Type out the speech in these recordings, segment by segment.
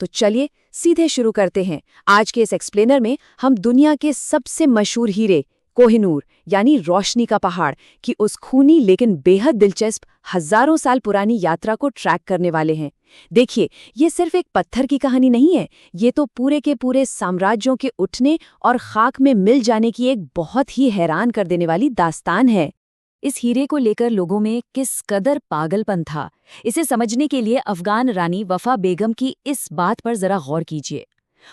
तो चलिए सीधे शुरू करते हैं। आज के इस एक्सप्लेनर में हम दुनिया के सबसे मशहूर हीरे कोहिनूर यानी रोशनी का पहाड़ की उस खूनी लेकिन बेहद दिलचस्प हजारों साल पुरानी यात्रा को ट्रैक करने वाले हैं। देखिए, ये सिर्फ एक पत्थर की कहानी नहीं है, ये तो पूरे के पूरे साम्राज्यों के उठने और खाक में मिल जाने की एक बहुत ही हैरान कर देने वाली दास्तान है। इस हीरे को लेकर लोगों में किस कदर पागलपन था, इसे समझने के लिए अफगान रानी वफा बेगम की इस बात पर जरा गौर कीजिए।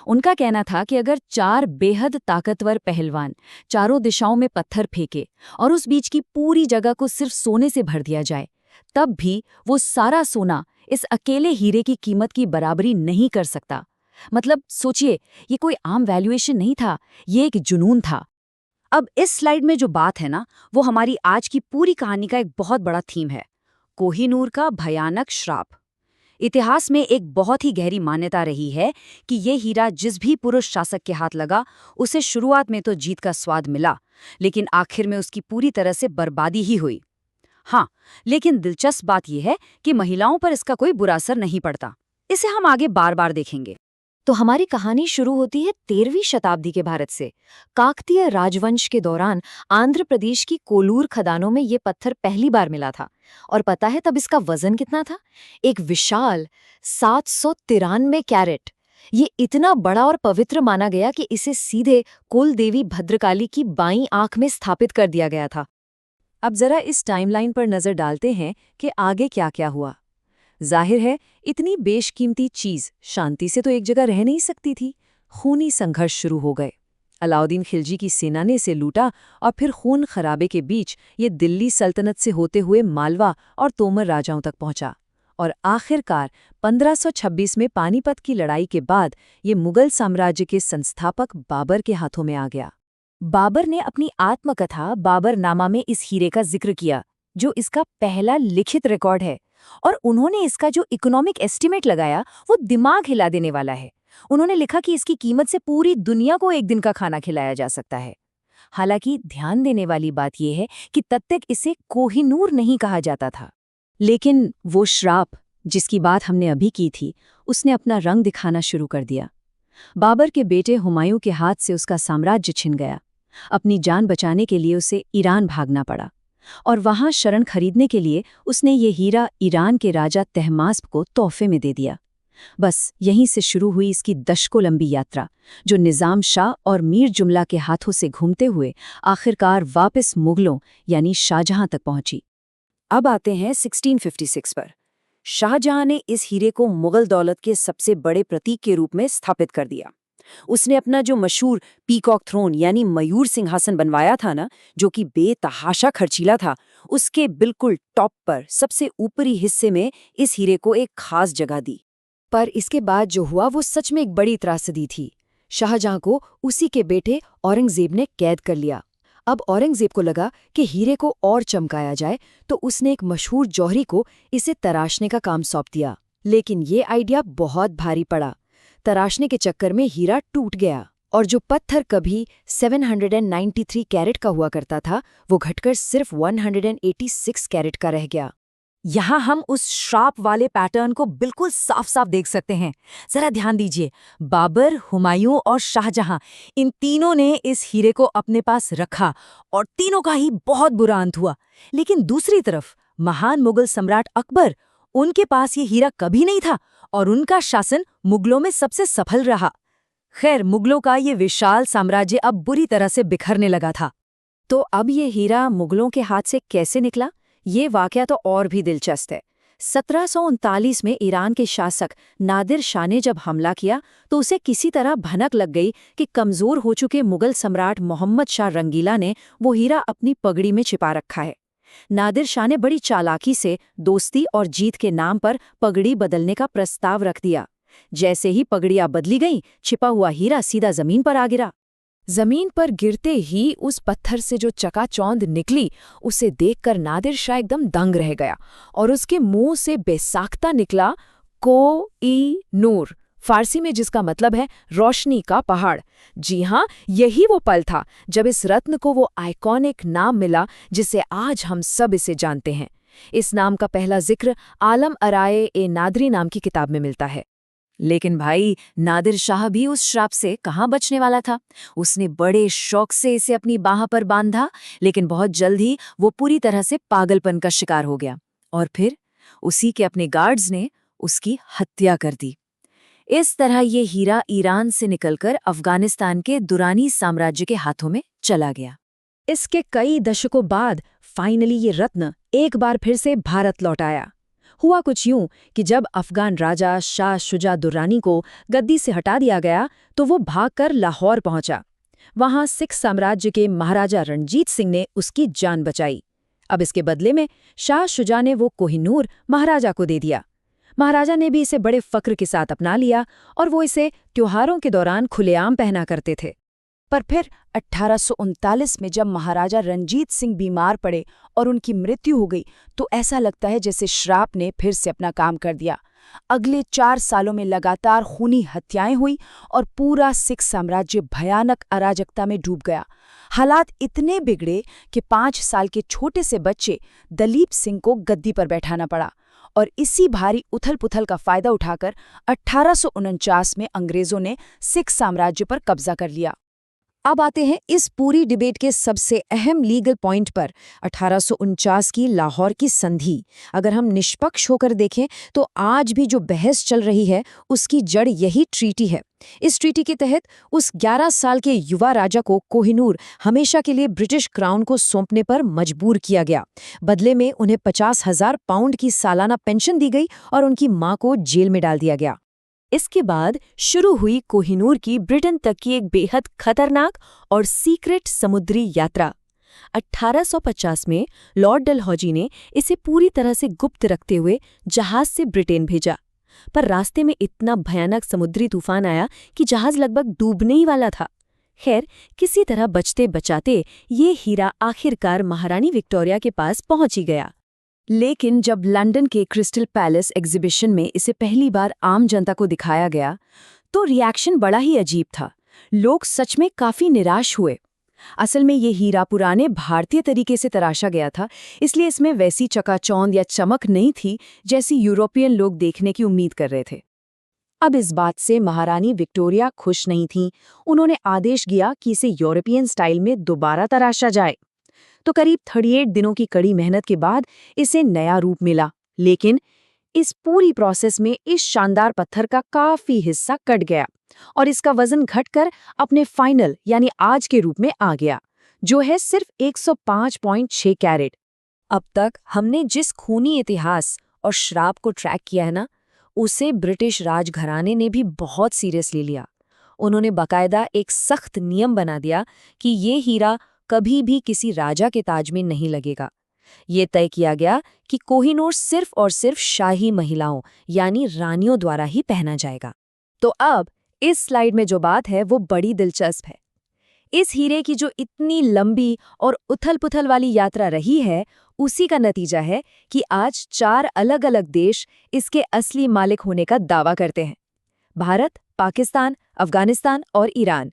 उनका कहना था कि अगर 4 बेहद ताकतवर पहलवान चारों दिशाओं में पत्थर फेंके और उस बीच की पूरी जगह को सिर्फ सोने से भर दिया जाए, तब भी वो सारा सोना इस अकेले हीरे की कीमत की बराबरी नहीं कर सकता। मतलब सोचिए, ये कोई आम वैल्यूएशन नहीं था, ये एक जुनून था। अब इस स्लाइड में जो बात है ना, वो हमारी आज की पूरी कहानी का एक बहुत बड़ा थीम है, कोहिनूर का भयानक श्राप। इतिहास में एक बहुत ही गहरी मान्यता रही है कि ये हीरा जिस भी पुरुष शासक के हाथ लगा, उसे शुरुआत में तो जीत का स्वाद मिला, लेकिन आखिर में उसकी पूरी तरह से बर्बादी ही हुई। हाँ, लेकिन दिलचस्प बात यह है कि महिलाओं पर इसका कोई बुरा असर नहीं पड़ता। इसे हम आगे बार बार देखेंगे। तो हमारी कहानी शुरू होती है 13वीं शताब्दी के भारत से। काकतीय राजवंश के दौरान आंध्र प्रदेश की कोलूर खदानों में ये पत्थर पहली बार मिला था। और पता है तब इसका वजन कितना था? एक विशाल 793 कैरेट। ये इतना बड़ा और पवित्र माना गया कि इसे सीधे कुल देवी भद्रकाली की बाईं आंख में स्थापित कर दिया गया था। अब जरा इस टाइमलाइन पर नजर डालते हैं कि आगे क्या क्या हुआ। जाहिर है, इतनी बेशकीमती चीज शांति से तो एक जगह रह नहीं सकती थी। खूनी संघर्ष शुरू हो गए। अलाउद्दीन खिलजी की सेना ने इसे लूटा और फिर खून खराबे के बीच ये दिल्ली सल्तनत से होते हुए मालवा और तोमर राजाओं तक पहुंचा। और आखिरकार 1526 में पानीपत की लड़ाई के बाद ये मुगल साम्राज्य के संस्थापक बाबर के हाथों में आ गया। बाबर ने अपनी आत्मकथा बाबरनामा में इस हीरे का जिक्र किया, जो इसका पहला लिखित रिकॉर्ड है। और उन्होंने इसका जो इकोनॉमिक एस्टीमेट लगाया, वो दिमाग हिला देने वाला है। उन्होंने लिखा कि इसकी कीमत से पूरी दुनिया को एक दिन का खाना खिलाया जा सकता है। हालांकि ध्यान देने वाली बात यह है कि तब तक इसे कोहिनूर नहीं कहा जाता था। लेकिन वो श्राप जिसकी बात हमने अभी की थी, उसने अपना रंग दिखाना शुरू कर दिया। बाबर के बेटे हुमायूं के हाथ से उसका साम्राज्य छिन गया। अपनी जान बचाने के लिए उसे ईरान भागना पड़ा और वहां शरण खरीदने के लिए उसने ये हीरा ईरान के राजा तहमास्प को तोहफे में दे दिया। बस यहीं से शुरू हुई इसकी दशकों लंबी यात्रा, जो निजाम शाह और मीर जुमला के हाथों से घूमते हुए आखिरकार वापस मुगलों यानी शाहजहां तक पहुंची। अब आते हैं 1656 पर। शाहजहां ने इस हीरे को मुगल दौलत के सबसे बड़े प्रतीक के रूप में स्थापित कर दिया। उसने अपना जो मशहूर पीकॉक थ्रोन यानी मयूर सिंहासन बनवाया था ना, जो कि बेतहाशा खर्चीला था, उसके बिल्कुल टॉप पर सबसे ऊपरी हिस्से में इस हीरे को एक खास जगह दी। पर इसके बाद जो हुआ वो सच में एक बड़ी त्रासदी थी। शाहजहां को उसी के बेटे औरंगजेब ने कैद कर लिया। अब औरंगजेब को लगा कि हीरे को और चमकाया जाए, तो उसने एक मशहूर जौहरी को इसे तराशने का काम सौंप दिया। लेकिन ये आइडिया बहुत भारी पड़ा। तराशने के चक्कर में हीरा टूट गया और जो पत्थर कभी 793 कैरेट का हुआ करता था, वो घटकर सिर्फ 186 कैरेट का रह गया। यहाँ हम उस श्राप वाले पैटर्न को बिल्कुल साफ साफ देख सकते हैं। जरा ध्यान दीजिए, बाबर, हुमायूं और शाहजहां, इन तीनों ने इस हीरे को अपने पास रखा और तीनों का ही बहुत बुरा अंत हुआ। लेकिन दूसरी तरफ महान मुगल सम्राट अकबर, उनके पास ये हीरा कभी नहीं था और उनका शासन मुगलों में सबसे सफल रहा। खैर, मुगलों का ये विशाल साम्राज्य अब बुरी तरह से बिखरने लगा था। तो अब ये हीरा मुगलों के हाथ से कैसे निकला, ये वाकया तो और भी दिलचस्प है। 1739 में ईरान के शासक नादिर शाह ने जब हमला किया, तो उसे किसी तरह भनक लग गई कि कमजोर हो चुके मुगल सम्राट मोहम्मद शाह रंगीला ने वो हीरा अपनी पगड़ी में छिपा रखा है। नादिर शाह ने बड़ी चालाकी से दोस्ती और जीत के नाम पर पगड़ी बदलने का प्रस्ताव रख दिया। जैसे ही पगड़ियां बदली गईं, छिपा हुआ हीरा सीधा जमीन पर आ गिरा। जमीन पर गिरते ही उस पत्थर से जो चकाचौंध निकली, उसे देखकर नादिर शाह एकदम दंग रह गया और उसके मुंह से बेसाख्ता निकला कोहिनूर, फारसी में जिसका मतलब है रोशनी का पहाड़। जी हाँ, यही वो पल था जब इस रत्न को वो आइकॉनिक नाम मिला जिसे आज हम सब इसे जानते हैं। इस नाम का पहला जिक्र आलम अराए ए नादरी नाम की किताब में मिलता है। लेकिन भाई नादिर शाह भी उस श्राप से कहाँ बचने वाला था। उसने बड़े शौक से इसे अपनी बाह पर बांधा, लेकिन बहुत जल्द ही वो पूरी तरह से पागलपन का शिकार हो गया और फिर उसी के अपने गार्ड्स ने उसकी हत्या कर दी। इस तरह ये हीरा ईरान से निकलकर अफगानिस्तान के दुरानी साम्राज्य के हाथों में चला गया। इसके कई दशकों बाद फाइनली ये रत्न एक बार फिर से भारत लौट आया। हुआ कुछ यूं कि जब अफगान राजा शाह शुजा दुर्रानी को गद्दी से हटा दिया गया तो वो भागकर लाहौर पहुंचा। वहां सिख साम्राज्य के महाराजा रणजीत सिंह ने उसकी जान बचाई। अब इसके बदले में शाह शुजा ने वो कोहिनूर महाराजा को दे दिया। महाराजा ने भी इसे बड़े फक्र के साथ अपना लिया और वो इसे त्योहारों के दौरान खुलेआम पहना करते थे। पर फिर 1839 में जब महाराजा रणजीत सिंह बीमार पड़े और उनकी मृत्यु हो गई तो ऐसा लगता है जैसे श्राप ने फिर से अपना काम कर दिया। अगले 4 सालों में लगातार खूनी हत्याएं हुई और पूरा सिख साम्राज्य भयानक अराजकता में डूब गया। हालात इतने बिगड़े कि 5 साल के छोटे से बच्चे दलीप सिंह को गद्दी पर बैठाना पड़ा और इसी भारी उथल-पुथल का फायदा उठाकर 1849 में अंग्रेजों ने सिख साम्राज्य पर कब्जा कर लिया। अब आते हैं इस पूरी डिबेट के सबसे अहम लीगल पॉइंट पर, 1849 की लाहौर की संधि। अगर हम निष्पक्ष होकर देखें तो आज भी जो बहस चल रही है उसकी जड़ यही ट्रीटी है। इस ट्रीटी के तहत उस 11 साल के युवा राजा को कोहिनूर हमेशा के लिए ब्रिटिश क्राउन को सौंपने पर मजबूर किया गया। बदले में उन्हें 50,000 पाउंड की सालाना पेंशन दी गई और उनकी मां को जेल में डाल दिया गया। इसके बाद शुरू हुई कोहिनूर की ब्रिटेन तक की एक बेहद खतरनाक और सीक्रेट समुद्री यात्रा। 1850 में लॉर्ड डलहौजी ने इसे पूरी तरह से गुप्त रखते हुए जहाज से ब्रिटेन भेजा, पर रास्ते में इतना भयानक समुद्री तूफान आया कि जहाज लगभग डूबने ही वाला था। खैर, किसी तरह बचते बचाते ये हीरा आखिरकार महारानी विक्टोरिया के पास पहुंच ही गया। लेकिन जब लंदन के क्रिस्टल पैलेस एग्जीबिशन में इसे पहली बार आम जनता को दिखाया गया तो रिएक्शन बड़ा ही अजीब था। लोग सच में काफी निराश हुए। असल में ये हीरा पुराने भारतीय तरीके से तराशा गया था, इसलिए इसमें वैसी चकाचौंध या चमक नहीं थी जैसी यूरोपियन लोग देखने की उम्मीद कर रहे थे। अब इस बात से महारानी विक्टोरिया खुश नहीं थीं। उन्होंने आदेश दिया कि इसे यूरोपियन स्टाइल में दोबारा तराशा जाए। तो करीब 38 दिनों की कड़ी मेहनत के बाद इसे नया रूप मिला। लेकिन इस पूरी प्रोसेस में इस शानदार पत्थर का काफी हिस्सा कट गया और इसका वजन घटकर अपने फाइनल यानी आज के रूप में आ गया, जो है सिर्फ 105.6 कैरेट। अब तक हमने जिस खूनी इतिहास और श्राप को ट्रैक किया है ना, उसे ब्रिटिश राजघराने ने भी बहुत सीरियसली लिया। उन्होंने बाकायदा एक सख्त नियम बना दिया कि ये हीरा कभी भी किसी राजा के ताज में नहीं लगेगा। ये तय किया गया कि कोहिनूर सिर्फ और सिर्फ शाही महिलाओं यानी रानियों द्वारा ही पहना जाएगा। तो अब इस स्लाइड में जो बात है वो बड़ी दिलचस्प है। इस हीरे की जो इतनी लंबी और उथल-पुथल वाली यात्रा रही है, उसी का नतीजा है कि आज 4 अलग-अलग देश इसके असली मालिक होने का दावा करते हैं। भारत, पाकिस्तान, अफगानिस्तान और ईरान।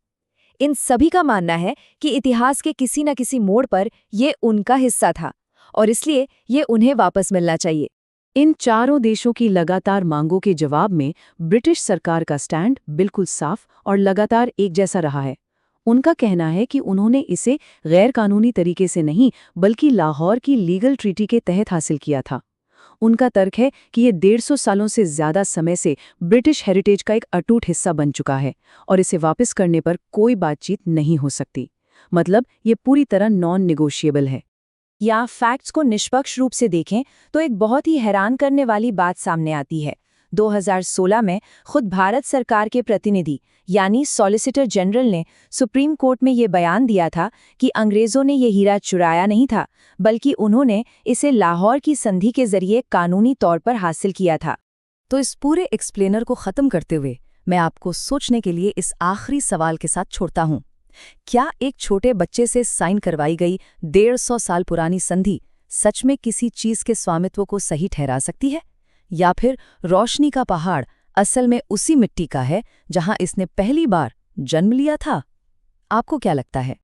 इन सभी का मानना है कि इतिहास के किसी न किसी मोड़ पर ये उनका हिस्सा था और इसलिए ये उन्हें वापस मिलना चाहिए। इन चारों देशों की लगातार मांगों के जवाब में ब्रिटिश सरकार का स्टैंड बिल्कुल साफ और लगातार एक जैसा रहा है। उनका कहना है कि उन्होंने इसे गैर कानूनी तरीके से नहीं बल्कि लाहौर की लीगल ट्रीटी के तहत हासिल किया था। उनका तर्क है कि ये 150 सालों से ज्यादा समय से ब्रिटिश हेरिटेज का एक अटूट हिस्सा बन चुका है और इसे वापस करने पर कोई बातचीत नहीं हो सकती। मतलब ये पूरी तरह नॉन नेगोशिएबल है। या फैक्ट्स को निष्पक्ष रूप से देखें तो एक बहुत ही हैरान करने वाली बात सामने आती है। 2016 में खुद भारत सरकार के प्रतिनिधि यानी सॉलिसिटर जनरल ने सुप्रीम कोर्ट में ये बयान दिया था कि अंग्रेजों ने ये हीरा चुराया नहीं था, बल्कि उन्होंने इसे लाहौर की संधि के जरिए कानूनी तौर पर हासिल किया था। तो इस पूरे एक्सप्लेनर को खत्म करते हुए मैं आपको सोचने के लिए इस आखिरी सवाल के साथ छोड़ता हूँ। क्या एक छोटे बच्चे से साइन करवाई गई 150 साल पुरानी संधि सच में किसी चीज के स्वामित्व को सही ठहरा सकती है, या फिर रोशनी का पहाड़ असल में उसी मिट्टी का है जहां इसने पहली बार जन्म लिया था? आपको क्या लगता है?